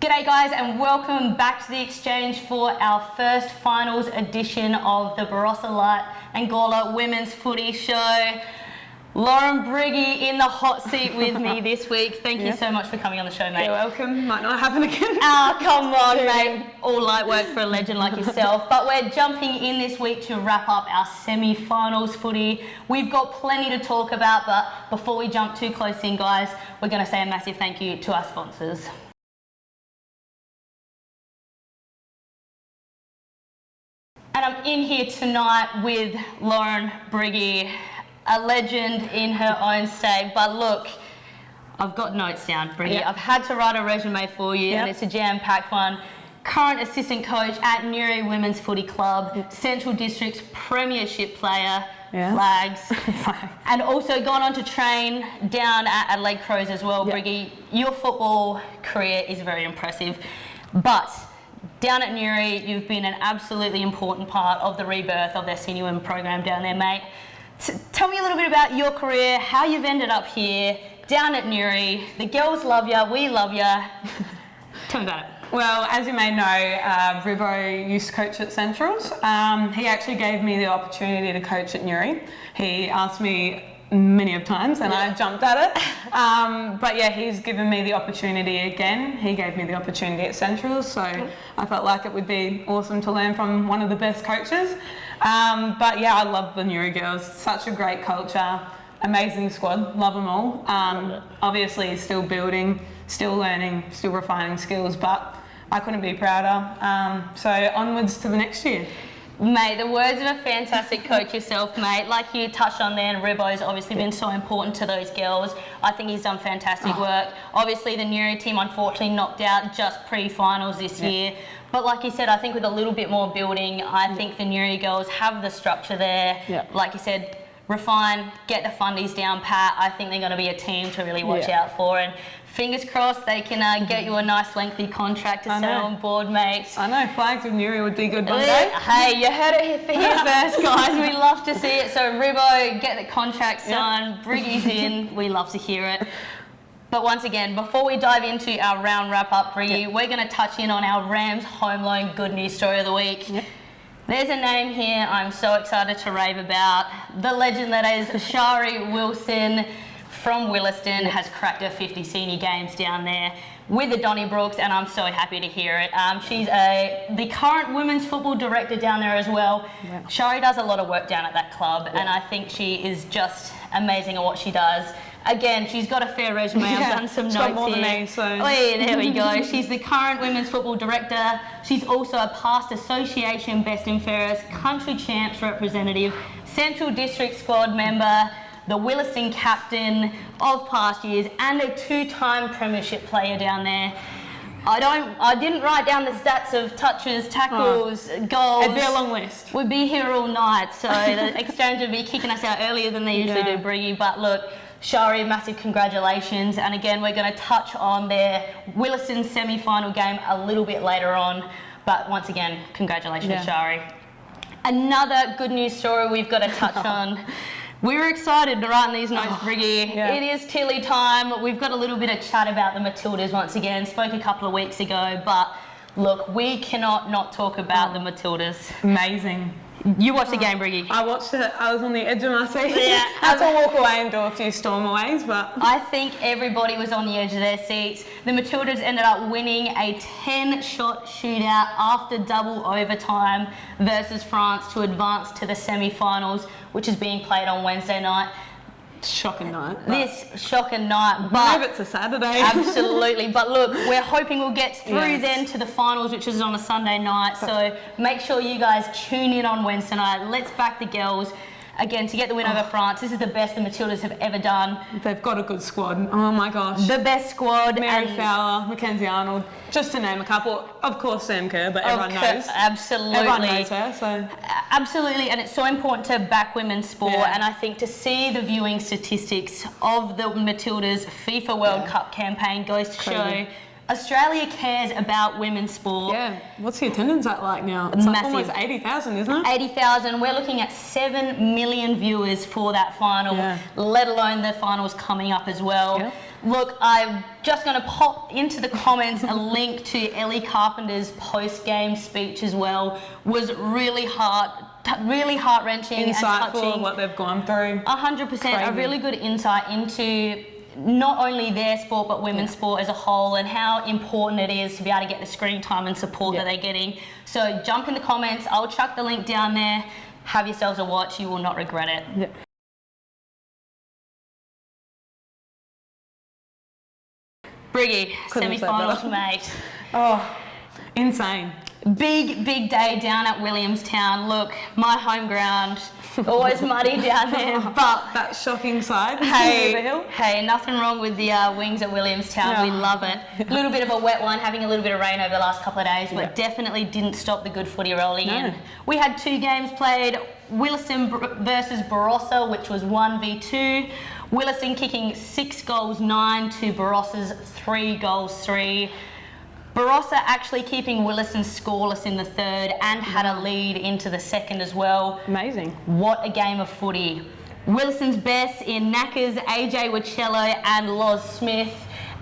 G'day guys, and welcome back to the Exchange for our first finals edition of the Barossa Light Angola Women's Footy Show. Lauren Briggy in the hot seat with me this week. Thank you so much for coming on the show, mate. You're welcome. Might not happen again. Oh, come on, mate. All light work for a legend like yourself. But we're jumping in this week to wrap up our semi-finals footy. We've got plenty to talk about, but before we jump too close in, guys, we're going to say a massive thank you to our sponsors. And I'm in here tonight with Lauren Briggy, a legend in her own state. But look, I've got notes down, Briggy. Yep. I've had to write a resume for you, and it's a jam-packed one. Current assistant coach at Newry Women's Footy Club, Central District's premiership player, flags, and also gone on to train down at Adelaide Crows as well, Briggy. Your football career is very impressive, but down at Newry, you've been an absolutely important part of the rebirth of their senior women program down there, mate. Tell me a little bit about your career, how you've ended up here, down at Newry. The girls love you, we love you. Tell me about it. Well, as you may know, Ribbo used to coach at Centrals. He actually gave me the opportunity to coach at Newry. He asked me many of times and I jumped at it. But yeah, he's given me the opportunity again. He gave me the opportunity at Centrals, so I felt like it would be awesome to learn from one of the best coaches. But yeah, I love the Newry girls. Such a great culture, amazing squad, love them all. Obviously still building, still learning, still refining skills, but I couldn't be prouder. So onwards to the next year. Mate, the words of a fantastic coach yourself, mate. Like you touched on there, and Ribbo's obviously been so important to those girls. I think he's done fantastic work. Obviously, the Newry team unfortunately knocked out just pre-finals this year. But like you said, I think with a little bit more building, I think the Newry girls have the structure there. Like you said, refine, get the fundies down pat. I think they're going to be a team to really watch out for. And fingers crossed they can get you a nice lengthy contract to stay on board, mate. I know, flags with Newry would be good one day. Hey, you heard it here first, guys. We love to see it. So Ribbo, get the contract signed, Briggy's in. We love to hear it. But once again, before we dive into our round wrap-up, Briggy, we're going to touch in on our Rams home loan good news story of the week. There's a name here I'm so excited to rave about. The legend that is Shari Wilson from Williston has cracked her 50 senior games down there with the Donnybrooks, and I'm so happy to hear it. She's the current women's football director down there as well. Shari does a lot of work down at that club, and I think she is just amazing at what she does. Again, she's got a fair resume. I've done some notes more here. Than me, so. Oh, yeah, there we go. She's the current women's football director. She's also a past association best and fairest, country champs representative, Central District squad member, the Williston captain of past years, and a two-time premiership player down there. I didn't write down the stats of touches, tackles, goals. It'd be a long list. We'd be here all night, so the Exchange would be kicking us out earlier than they usually do, Briggy. But look, Shari, massive congratulations. And again, we're going to touch on their Williston semi-final game a little bit later on. But once again, congratulations, Shari. Another good news story we've got to touch on. We were excited to write in these notes, Briggy. It is Tilly time. We've got a little bit of chat about the Matildas once again. Spoke a couple of weeks ago, but look, we cannot not talk about the Matildas. Amazing. You watched the game, Briggy? I watched it. I was on the edge of my seat. Yeah. I had to walk away and do a few stormaways, but I think everybody was on the edge of their seats. The Matildas ended up winning a 10-shot shootout after double overtime versus France to advance to the semi-finals, which is being played on Wednesday night. Shocking night. This shocking night, but move it to Saturday. Absolutely. But look, we're hoping we'll get through then to the finals, which is on a Sunday night. So make sure you guys tune in on Wednesday night. Let's back the girls. Again, to get the win over France, this is the best the Matildas have ever done. They've got a good squad. Oh my gosh. The best squad. Mary Fowler, Mackenzie Arnold, just to name a couple. Of course, Sam Kerr, but everyone knows. Absolutely. Everyone knows her, so. Absolutely, and it's so important to back women's sport, and I think to see the viewing statistics of the Matildas FIFA World Cup campaign goes to show Australia cares about women's sport. Yeah. What's the attendance at like now? It's like Massive. almost 80,000, isn't it? 80,000. We're looking at 7 million viewers for that final, let alone the finals coming up as well. Yeah. Look, I'm just going to pop into the comments a link to Ellie Carpenter's post-game speech as well. Was really heart-wrenching and touching. Insightful, what they've gone through. 100%. A really good insight into not only their sport but women's sport as a whole, and how important it is to be able to get the screen time and support that they're getting. So jump in the comments. I'll chuck the link down there. Have yourselves a watch. You will not regret it. Yeah. Briggy, semi-finals, mate. Oh, insane. Big day down at Williamstown. Look, my home ground, always muddy down there, but That shocking side. Hey, nothing wrong with the wings at Williamstown. We love it. A little bit of a wet one, having a little bit of rain over the last couple of days, but definitely didn't stop the good footy rolling in. We had 2 games played, Williston versus Barossa, which was 1v2. Williston kicking 6 goals 9 to Barossa's 3 goals 3. Barossa actually keeping Williston scoreless in the third and had a lead into the second as well. Amazing. What a game of footy. Williston's best in Knackers, AJ Wacello and Loz Smith.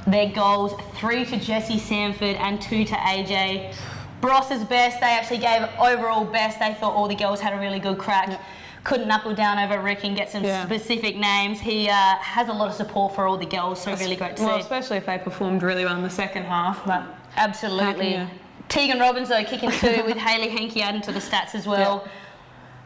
Their goals, 3 to Jesse Sanford and 2 to AJ. Barossa's best, they actually gave overall best. They thought all the girls had a really good crack. Couldn't knuckle down over Rick and get some specific names. He has a lot of support for all the girls, so really great to see. Especially if they performed really well in the second half. But absolutely. Tegan Robbins, though, kicking 2 with Hayley Henke adding to the stats as well.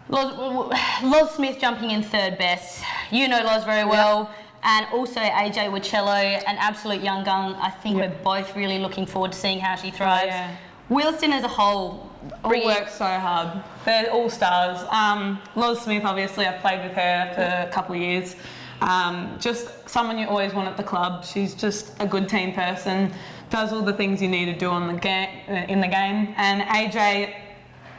Loz Smith jumping in third best. You know Loz very well. And also AJ Wacello, an absolute young gun. I think we're both really looking forward to seeing how she thrives. Williston as a whole all work so hard. They're all stars. Loz Smith, obviously, I've played with her for a couple of years. Just someone you always want at the club. She's just a good team person, does all the things you need to do on the in the game. And AJ,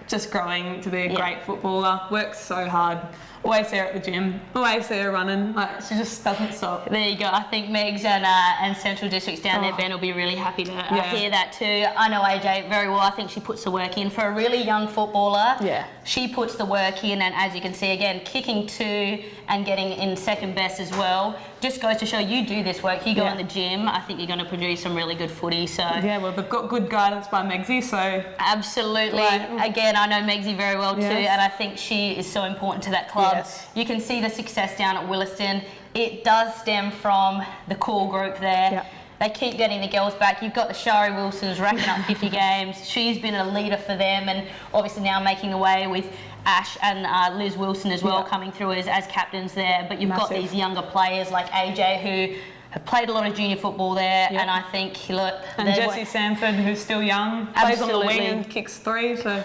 just growing to be a great footballer, works so hard. Always there at the gym, always there running. Like, she just doesn't stop. There you go. I think Megs and Central Districts down there, Ben, will be really happy to hear that too. I know AJ very well. I think she puts the work in. For a really young footballer, she puts the work in, and as you can see, again, kicking 2 and getting in second best as well. Just goes to show you do this work, you go in the gym, I think you're going to produce some really good footy. So well, they've got good guidance by Megsy, so absolutely. Again, I know Megsy very well too, and I think she is so important to that club. You can see the success down at Williston. It does stem from the core group there. They keep getting the girls back. You've got the Shari Wilsons racking up 50 games. She's been a leader for them, and obviously now making away with Ash and Liz Wilson as well, coming through as captains there. But you've got these younger players like AJ who have played a lot of junior football there, and I think, look... And Jessie Sanford, who's still young, plays on the wing and kicks 3, so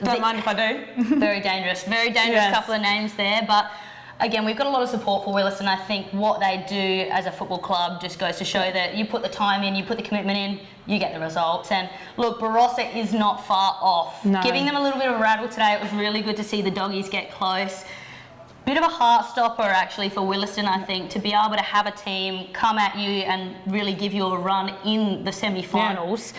don't mind if I do. Very dangerous couple of names there, but again, we've got a lot of support for Williston. I think what they do as a football club just goes to show that you put the time in, you put the commitment in, you get the results. And look, Barossa is not far off. Giving them a little bit of a rattle today. It was really good to see the doggies get close. Bit of a heart stopper actually for Williston, I think, to be able to have a team come at you and really give you a run in the semi-finals.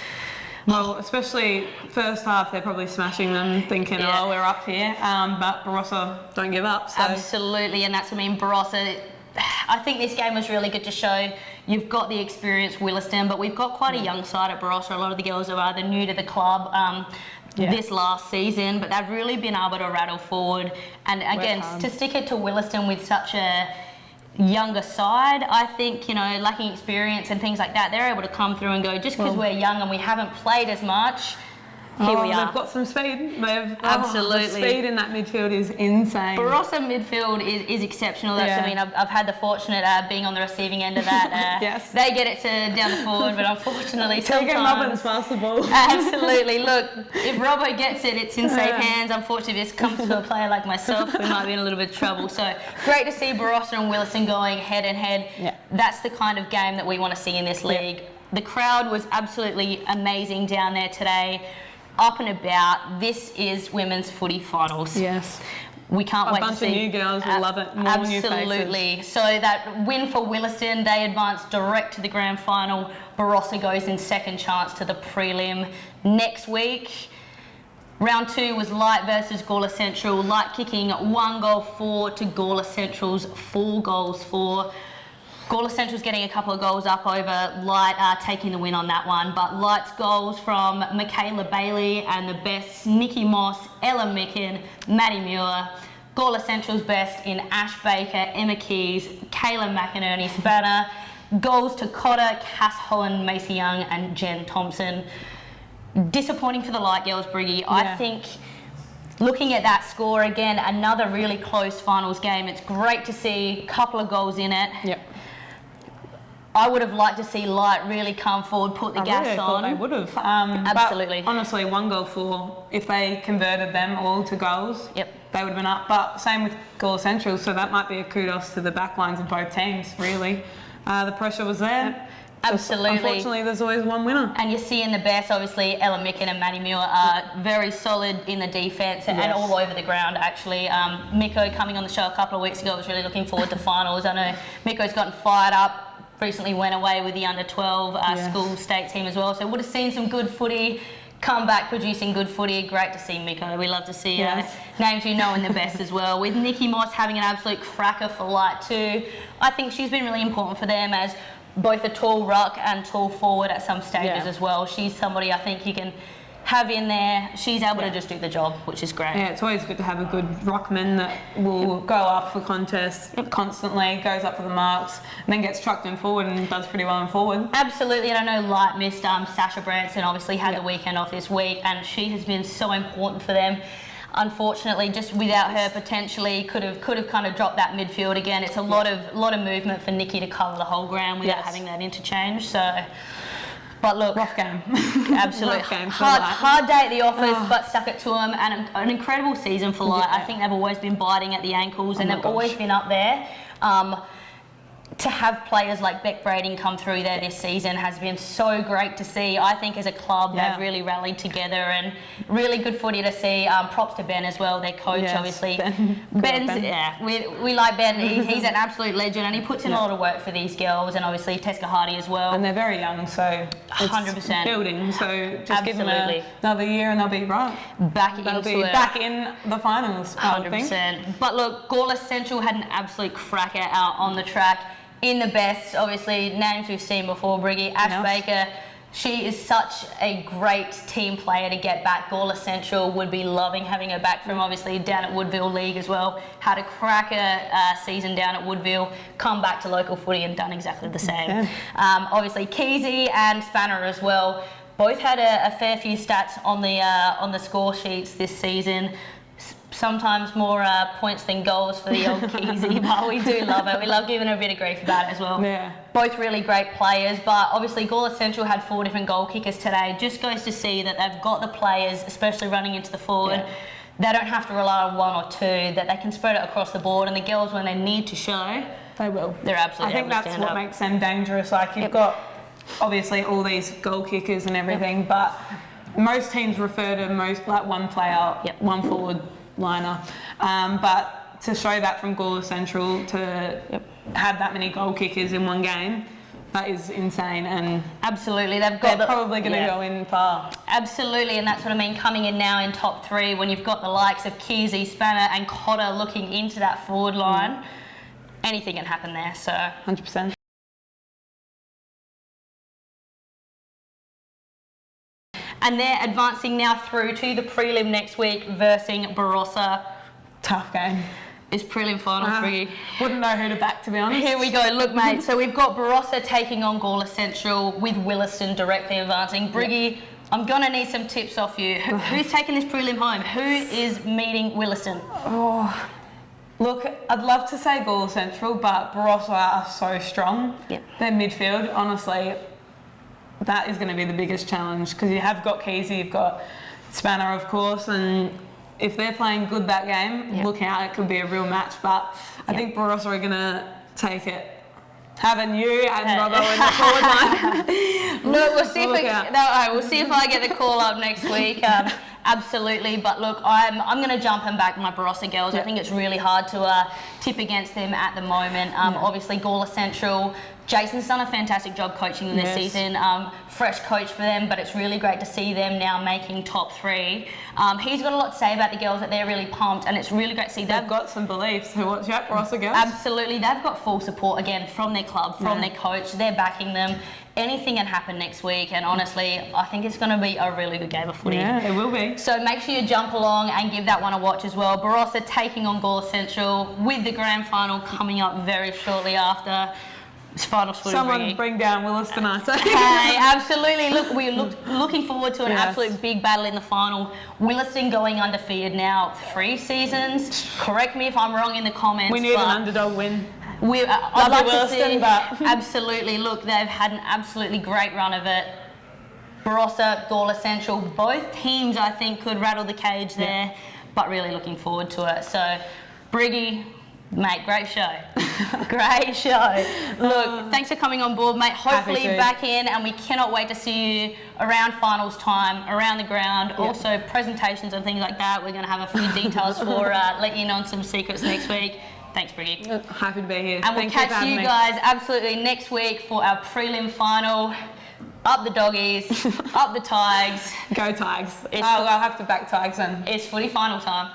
Well, especially first half, they're probably smashing them, thinking, oh, we're up here. But Barossa don't give up. So. Absolutely, and that's what I mean, Barossa. I think this game was really good to show you've got the experienced Williston, but we've got quite a young side at Barossa. A lot of the girls are either new to the club this last season, but they've really been able to rattle forward. And again, to stick it to Williston with such a younger side, I think, you know, lacking experience and things like that, they're able to come through and go, just because we're young and we haven't played as much, here we are. They've got some speed. Absolutely. The speed in that midfield is insane. Barossa midfield is exceptional. That's, I mean, I've had the fortunate being on the receiving end of that. They get it to down the forward, but unfortunately Tegan Robbins pass the ball. Absolutely. Look, if Robbo gets it, it's in safe hands. Unfortunately, if this comes to a player like myself, we might be in a little bit of trouble. So great to see Barossa and Williston going head and head. That's the kind of game that we want to see in this league. The crowd was absolutely amazing down there today. Up and about. This is women's footy finals. Yes. We can't wait to see. A bunch of new girls will love it. More new faces. Absolutely. So that win for Williston, they advance direct to the grand final. Barossa goes in second chance to the prelim next week. Round 2 was Light versus Gawler Central. Light kicking 1-4 to Gawler Central's 4-4. Gawler Central's getting a couple of goals up over Light, taking the win on that one. But Light's goals from Michaela Bailey and the bests Nikki Moss, Ella Micken, Maddie Muir. Gawler Central's best in Ash Baker, Emma Keys, Kayla McInerney Spanner. Goals to Cotter, Cass Holland, Macy Young and Jen Thompson. Disappointing for the Light girls, Briggy. Yeah. I think looking at that score again, another really close finals game. It's great to see a couple of goals in it. Yep. I would have liked to see Light really come forward, put the gas really on. They would have. Absolutely. But honestly, 1-4, if they converted them all to goals, yep, they would have been up. But same with Gawler Central, so that might be a kudos to the back lines of both teams, really. The pressure was there. Yep. Absolutely. Unfortunately, there's always one winner. And you see in the best, obviously, Ella Micken and Maddie Muir are very solid in the defence and all over the ground, actually. Miko coming on the show a couple of weeks ago was really looking forward to finals. I know Miko's gotten fired up. Recently went away with the under-12 school state team as well. So would have seen some good footy, come back producing good footy. Great to see Miko. We love to see names we know in the best as well. With Nikki Moss having an absolute cracker for Light too. I think she's been really important for them as both a tall ruck and tall forward at some stages as well. She's somebody I think you can have in there. She's able to just do the job, which is great. Yeah, it's always good to have a good ruckman that will go up for contests constantly, goes up for the marks, and then gets trucked in forward and does pretty well in forward. Absolutely, and I know Light missed Sasha Branson, obviously had the weekend off this week, and she has been so important for them. Unfortunately, just without her, potentially could have kind of dropped that midfield again. It's a lot of movement for Nikki to cover the whole ground without having that interchange. So. But look, rough game. Absolutely. Rough game hard day at the office, but stuck it to them. And an incredible season for Light. I think they've always been biting at the ankles and they've always been up there. To have players like Beck Brading come through there this season has been so great to see. I think as a club they've really rallied together and really good footy to see. Props to Ben as well, their coach obviously. Ben's we like Ben. He's an absolute legend and he puts in a lot of work for these girls and obviously Teska Hardy as well. And they're very young, so 100% building. So just give them another year and they'll be right. Back in the finals. 100%. But look, Gawler Central had an absolute cracker out on the track. In the best, obviously, names we've seen before, Briggy. Ash Baker, she is such a great team player to get back. Gawler Central would be loving having her back from obviously down at Woodville League as well. Had a cracker season down at Woodville, come back to local footy and done exactly the same. Obviously, Keezy and Spanner as well. Both had a fair few stats on the score sheets this season. Sometimes more points than goals for the old Keezy, but we do love it. We love giving her a bit of grief about it as well. Yeah. Both really great players, but obviously Gawler Central had 4 different goal kickers today. Just goes to see that they've got the players, especially running into the forward. Yeah. They don't have to rely on 1 or 2, that they can spread it across the board, and the girls, when they need to show, they will. They're absolutely I think that's what makes them dangerous. Like you've got obviously all these goal kickers and everything, but most teams refer to like one player, one forward liner, but to show that from Gawler Central to have that many goal kickers in one game, that is insane. And absolutely, they're probably going to go in far. Absolutely, and that's what I mean, coming in now in top 3 when you've got the likes of Keezy, Spanner and Cotter looking into that forward line, anything can happen there. So 100%. And they're advancing now through to the prelim next week versus Barossa. Tough game. It's prelim finals for you. Wouldn't know who to back, to be honest. Here we go. Look, mate, so we've got Barossa taking on Gawler Central with Williston directly advancing. Briggy, I'm going to need some tips off you. Who's taking this prelim home? Who is meeting Williston? Oh, look, I'd love to say Gawler Central, but Barossa are so strong. Their midfield, honestly, that is going to be the biggest challenge because you have got Keezy, you've got Spanner, of course, and if they're playing good that game, look out, it could be a real match. But I think Barossa are going to take it. Having you and Robbo in the forward line. Look, we'll see if I get the call up next week. absolutely. But look, I'm going to jump and back my Barossa girls. I think it's really hard to tip against them at the moment. Obviously, Gawler Central. Jason's done a fantastic job coaching them this season. Fresh coach for them, but it's really great to see them now making top 3. He's got a lot to say about the girls, that they're really pumped, and it's really great to see They've got some beliefs. So watch out, Barossa girls. Absolutely. They've got full support, again, from their club, from their coach. They're backing them. Anything can happen next week, and honestly, I think it's going to be a really good game of footy. Yeah, it will be. So make sure you jump along and give that one a watch as well. Barossa taking on Gawler Central, with the grand final coming up very shortly after. Final Someone bring down Williston, I say. Hey, absolutely. Look, we're looking forward to an absolute big battle in the final. Williston going undefeated now 3 seasons. Correct me if I'm wrong in the comments. We need an underdog win. I'd like Williston, to see, but absolutely. Look, they've had an absolutely great run of it. Barossa, Gawler Central, both teams I think could rattle the cage there, but really looking forward to it. So, Briggy, mate, great show. Great show. Look, thanks for coming on board, mate. Hopefully back in, and we cannot wait to see you around finals time, around the ground, also presentations and things like that. We're going to have a few details for let you know on some secrets next week. Thanks, Briggy. Happy to be here. And we'll catch you guys absolutely next week for our prelim final. Up the doggies, up the Tigers. Go Tigers. I'll have to back Tigers in. It's footy final time.